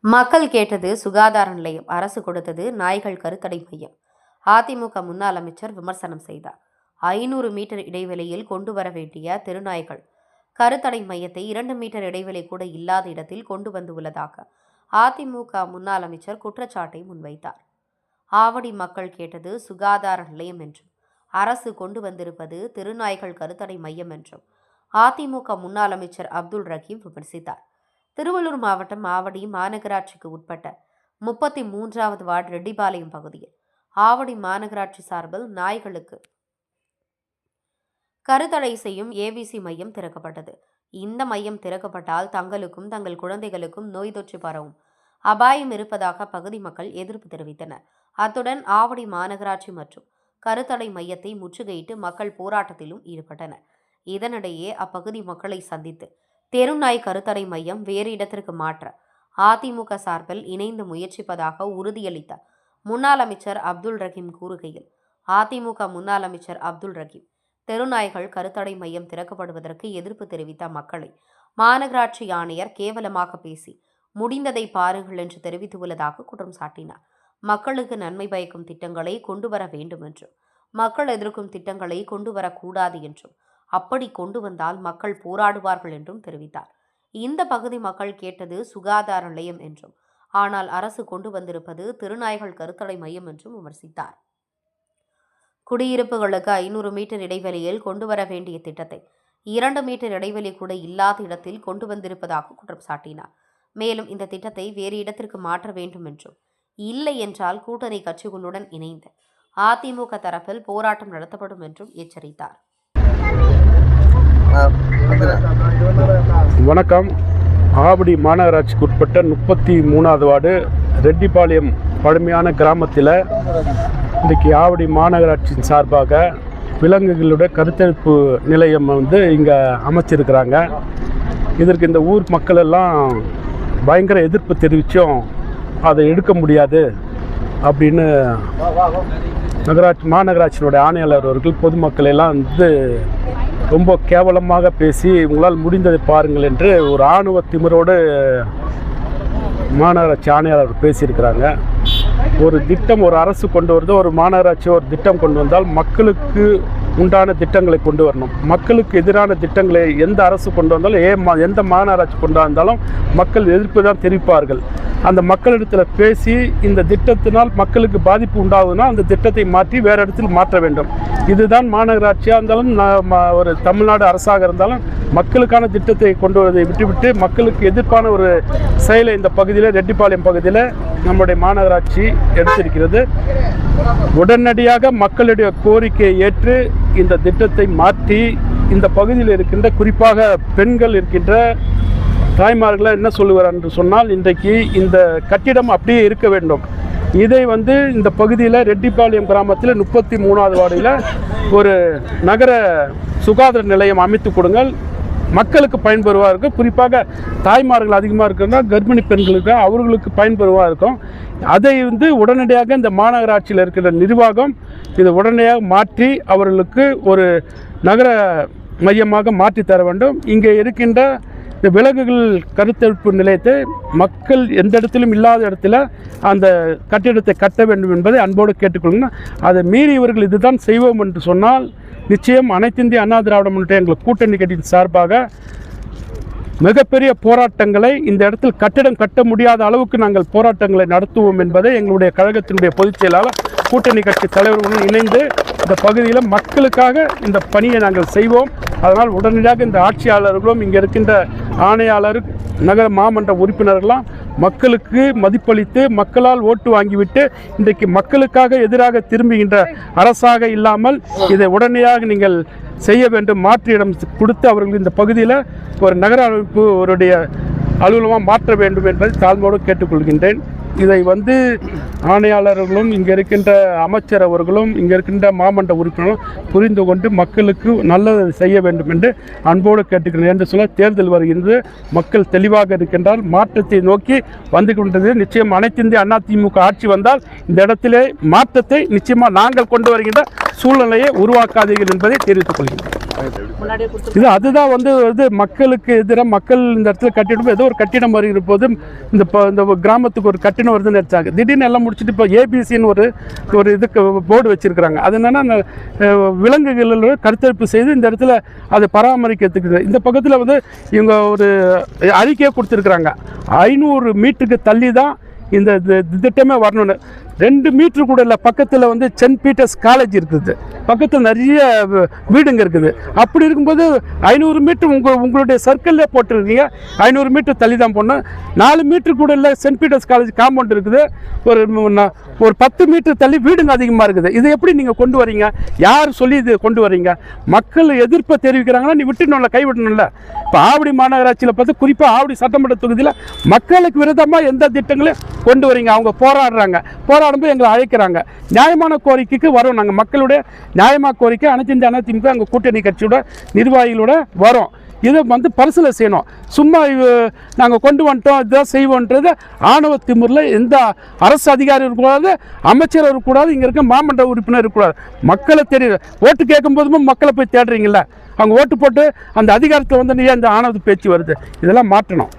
மக்கள் கேட்டது சுகாதார நிலையம், அரசு கொடுத்தது நாய்கள் கருத்தடை மையம். அதிமுக முன்னாள் அமைச்சர் விமர்சனம் செய்தார். 500 மீட்டர் இடைவெளியில் கொண்டு வர வேண்டிய தெருநாய்கள் கருத்தடை மையத்தை 2 மீட்டர் இடைவெளி கூட இல்லாத இடத்தில் கொண்டு வந்துள்ளதாக அதிமுக முன்னாள் அமைச்சர் குற்றச்சாட்டை முன்வைத்தார். ஆவடி மக்கள் கேட்டது சுகாதார நிலையம் என்றும், அரசு கொண்டு வந்திருப்பது தெருநாய்கள் கருத்தடை மையம் என்றும் அதிமுக முன்னாள் அமைச்சர் அப்துல் ரஹீம் விமர்சித்தார். திருவள்ளூர் மாவட்டம் ஆவடி மாநகராட்சிக்கு உட்பட்ட 33வது வார்டு ரெட்டிபாளையம் பகுதியில் ஆவடி மாநகராட்சி சார்பில் நாய்களுக்கு கருத்தடை செய்யும் ஏபிசி மையம் திறக்கப்பட்டது. இந்த மையம் திறக்கப்பட்டால் தங்களுக்கும் தங்கள் குழந்தைகளுக்கும் நோய் தொற்று பரவும் அபாயம் இருப்பதாக பகுதி மக்கள் எதிர்ப்பு தெரிவித்தனர். அத்துடன் ஆவடி மாநகராட்சி மற்றும் கருத்தடை மையத்தை முற்றுகையிட்டு மக்கள் போராட்டத்திலும் ஈடுபட்டனர். இதனிடையே அப்பகுதி மக்களை சந்தித்து தெருநாய் கருத்தடை மையம் வேறு இடத்திற்கு மாற்ற அதிமுக சார்பில் இணைந்து முயற்சிப்பதாக உறுதியளித்த முன்னாள் அமைச்சர் அப்துல் ரஹீம் கூறுகையில், அதிமுக முன்னாள் அமைச்சர் அப்துல் ரஹீம் தெருநாய்கள் கருத்தடை மையம் திறக்கப்படுவதற்கு எதிர்ப்பு தெரிவித்த மக்களை மாநகராட்சி ஆணையர் கேவலமாக பேசி முடிந்ததை பாருங்கள் என்று தெரிவித்துள்ளதாக குற்றம் சாட்டினார். மக்களுக்கு நன்மை பயக்கும் திட்டங்களை கொண்டு வர வேண்டும் என்றும், மக்கள் எதிர்க்கும் திட்டங்களை கொண்டு வரக்கூடாது என்றும், அப்படி கொண்டு வந்தால் மக்கள் போராடுவார்கள் என்றும் தெரிவித்தார். இந்த பகுதி மக்கள் கேட்டது சுகாதார நிலையம் என்றும், ஆனால் அரசு கொண்டு வந்திருப்பது திருநாய்கள் கருத்தடை மையம் என்றும் விமர்சித்தார். குடியிருப்புகளுக்கு 500 மீட்டர் இடைவெளியில் கொண்டு வர வேண்டிய திட்டத்தை 2 மீட்டர் இடைவெளி கூட இல்லாத இடத்தில் கொண்டு வந்திருப்பதாக குற்றம் சாட்டினார். மேலும் இந்த திட்டத்தை வேறு இடத்திற்கு மாற்ற வேண்டும் என்றும், இல்லை என்றால் கூட்டணி கட்சிகளுடன் இணைந்து அதிமுக தரப்பில் போராட்டம் நடத்தப்படும் என்றும் எச்சரித்தார். வணக்கம். ஆவடி மாநகராட்சிக்கு உட்பட்ட 33வது வார்டு ரெட்டிபாளையம் பழமையான கிராமத்தில் இன்றைக்கி ஆவடி மாநகராட்சியின் சார்பாக விலங்குகளுடைய கருத்தரிப்பு நிலையம் இங்கே அமைச்சிருக்கிறாங்க. இதற்கு இந்த ஊர் மக்கள் எல்லாம் பயங்கர எதிர்ப்பு தெரிவித்தும் அதை எடுக்க முடியாது அப்படின்னு மாநகராட்சியினுடைய ஆணையாளர் அவர்கள் பொதுமக்கள் எல்லாம் ரொம்ப கேவலமாக பேசி உங்களால் முடிந்ததை பாருங்கள் என்று ஒரு ஆணவ திமிரோடு மாநகராட்சி ஆணையாளர் பேசியிருக்கிறாங்க. ஒரு திட்டம் ஒரு அரசு கொண்டு வருது, ஒரு மாநகராட்சி ஒரு திட்டம் கொண்டு வந்தால் மக்களுக்கு உண்டான திட்டங்களை கொண்டு வரணும். மக்களுக்கு எதிரான திட்டங்களை எந்த அரசு கொண்டு வந்தாலும் எந்த மாநகராட்சி கொண்டு வந்தாலும் மக்கள் எதிர்ப்பு தான் தெரிவிப்பார்கள். அந்த மக்களிடத்தில் பேசி இந்த திட்டத்தினால் மக்களுக்கு பாதிப்பு உண்டாகுதுன்னா அந்த திட்டத்தை மாற்றி வேறு இடத்தில் மாற்ற வேண்டும். இதுதான் மாநகராட்சியாக இருந்தாலும் ஒரு தமிழ்நாடு அரசாக இருந்தாலும் மக்களுக்கான திட்டத்தை கொண்டு வருவதை விட்டுவிட்டு மக்களுக்கு எதிர்ப்பான ஒரு செயலை இந்த பகுதியில் ரெட்டிபாளையம் பகுதியில் நம்முடைய மாநகராட்சி எடுத்திருக்கிறது. உடனடியாக மக்களுடைய கோரிக்கையை ஏற்று இந்த திட்டத்தை மாற்றி இந்த பகுதியில் இருக்கின்ற குறிப்பாக பெண்கள் இருக்கின்ற தாய்மார்களை என்ன சொல்லுவார் என்று சொன்னால், இன்றைக்கு இந்த கட்டிடம் அப்படியே இருக்க வேண்டும். இதை இந்த பகுதியில் ரெட்டிபாளையம் கிராமத்தில் 33வது வார்டில் ஒரு நகர சுகாதார நிலையம் அமைத்து கொடுங்கள், மக்களுக்கு பயன்பெறுவாக இருக்கும். குறிப்பாக தாய்மார்கள் அதிகமாக இருக்கிறதா கர்ப்பிணி பெண்களுக்கு அவர்களுக்கு பயன்பெறுவாக இருக்கும். அதை உடனடியாக இந்த மாநகராட்சியில் இருக்கிற நிர்வாகம் இதை உடனடியாக மாற்றி அவர்களுக்கு ஒரு நகர மையமாக மாற்றி தர வேண்டும். இங்கே இருக்கின்ற இந்த விலங்குகள் கருத்தரிப்பு நிலையத்தை மக்கள் எந்த இடத்திலும் இல்லாத இடத்துல அந்த கட்டிடத்தை கட்ட வேண்டும் என்பதை அன்போடு கேட்டுக்கொள்ளுங்க. அதை மீறி இவர்கள் இதுதான் செய்வோம் என்று சொன்னால் நிச்சயம் அனைத்து இந்திய அண்ணா திராவிட முன்னேற்ற எங்கள் கூட்டணி கட்சியின் சார்பாக மிகப்பெரிய போராட்டங்களை இந்த இடத்தில் கட்டிடம் கட்ட முடியாத அளவுக்கு நாங்கள் போராட்டங்களை நடத்துவோம் என்பதை எங்களுடைய கழகத்தினுடைய பொதுச் செயலாளர் கூட்டணி கட்சி தலைவர்களுடன் இணைந்து இந்த பகுதியில் மக்களுக்காக இந்த பணியை நாங்கள் செய்வோம். அதனால் உடனடியாக இந்த ஆட்சியாளர்களும் இங்கே இருக்கின்ற ஆணையாளர் நகர மாமன்ற உறுப்பினர்கள்லாம் மக்களுக்கு மதிப்பளித்து மக்களால் ஓட்டு வாங்கிவிட்டு இன்றைக்கு மக்களுக்காக எதிராக திரும்புகின்ற அரசாக இல்லாமல் இதை உடனடியாக நீங்கள் செய்ய வேண்டும், மாற்று இடம் கொடுத்து அவர்கள் இந்த பகுதியில் ஒரு நகர அமைப்பு அவருடைய அலுவலகமாக மாற்ற வேண்டும் என்பதை தாழ்மையோடு கேட்டுக்கொள்கின்றேன். இதை ஆணையாளர்களும் இங்கே இருக்கின்ற அமைச்சர் அவர்களும் இங்கே இருக்கின்ற மாமன்ற உறுப்பினர்களும் புரிந்து கொண்டு மக்களுக்கு நல்லது செய்ய வேண்டும் என்று அன்போடு கேட்டுக்கிறேன் என்று சொல்ல, தேர்தல் வருகின்றது, மக்கள் தெளிவாக இருக்கின்றால் மாற்றத்தை நோக்கி வந்து கொண்டது. நிச்சயம் அனைத்து இந்திய அதிமுக ஆட்சி வந்தால் இந்த இடத்திலே மாற்றத்தை நிச்சயமாக நாங்கள் கொண்டு வருகின்ற சூழ்நிலையை உருவாக்காதீர்கள் என்பதை தெரிவித்துக் கொள்கின்றேன். இது அதுதான் இது மக்களுக்கு எதிராக மக்கள் இந்த இடத்துல கட்டிடம் ஏதோ ஒரு கட்டிடம் வருகிற போது இந்த கிராமத்துக்கு ஒரு கட்டிடம் வருதுன்னு நினைச்சாங்க. திடீர்னு எல்லாம் முடிச்சுட்டு இப்போ ஏபிசின்னு ஒரு இதுக்கு போர்டு வச்சிருக்கிறாங்க. அது என்னன்னா விலங்குகளோட கருத்தரிப்பு செய்து இந்த இடத்துல அதை பராமரிக்கிறதுக்கு இந்த பக்கத்தில் இவங்க ஒரு அறிக்கையை கொடுத்துருக்குறாங்க. 500 மீட்டருக்கு தள்ளி தான் இந்த திட்டமே வரணும்னு. 2 மீட்டர் கூட இல்லை, பக்கத்தில் சென்ட் பீட்டர்ஸ் காலேஜ் இருக்குது, பக்கத்தில் நிறைய வீடுங்க இருக்குது. அப்படி இருக்கும்போது 500 மீட்டர் உங்களுடைய சர்க்கிள்லே போட்டுருக்கீங்க, 500 மீட்டர் தள்ளி தான் போடணும். 4 மீட்டர் கூட இல்லை, சென்ட் பீட்டர்ஸ் காலேஜ் காம்பவுண்ட் இருக்குது, ஒரு 10 மீட்டர் தள்ளி வீடுங்க அதிகமாக இருக்குது. இதை எப்படி நீங்கள் கொண்டு வரீங்க? யார் சொல்லி இது கொண்டு வரீங்க? மக்கள் எதிர்ப்பை தெரிவிக்கிறாங்கன்னா நீ விட்டுணும்ல, கைவிடணும்ல. இப்போ ஆவடி மாநகராட்சியில் பார்த்து குறிப்பாக ஆவடி சட்டமன்ற தொகுதியில் மக்களுக்கு விரோதமாக எந்த திட்டங்களையும் கொண்டு வரீங்க. அவங்க போராடும்போது எங்களை அழைக்கிறாங்க. நியாயமான கோரிக்கைக்கு வரோம். நாங்கள் மக்களுடைய நியாயமான கோரிக்கை அனைத்து இந்திய அண்ணா திமுக எங்கள் கூட்டணி கட்சியோட நிர்வாகிகளோட வரோம். இதை பரிசீலனை செய்யணும். சும்மா நாங்கள் கொண்டு வந்துட்டோம் இதுதான் செய்வோன்றது ஆணவ திமுறில் எந்த அரசு அதிகாரி இருக்கக்கூடாது, அமைச்சர் இருக்கக்கூடாது, இங்கே இருக்க மாமன்ற உறுப்பினர் இருக்கக்கூடாது. மக்களை தெரியல, ஓட்டு கேட்கும் போதும் மக்களை போய் தேடுறீங்கள, அவங்க ஓட்டு போட்டு அந்த அதிகாரத்தில் நீ அந்த ஆணவ பேச்சு வருது. இதெல்லாம் மாற்றணும்.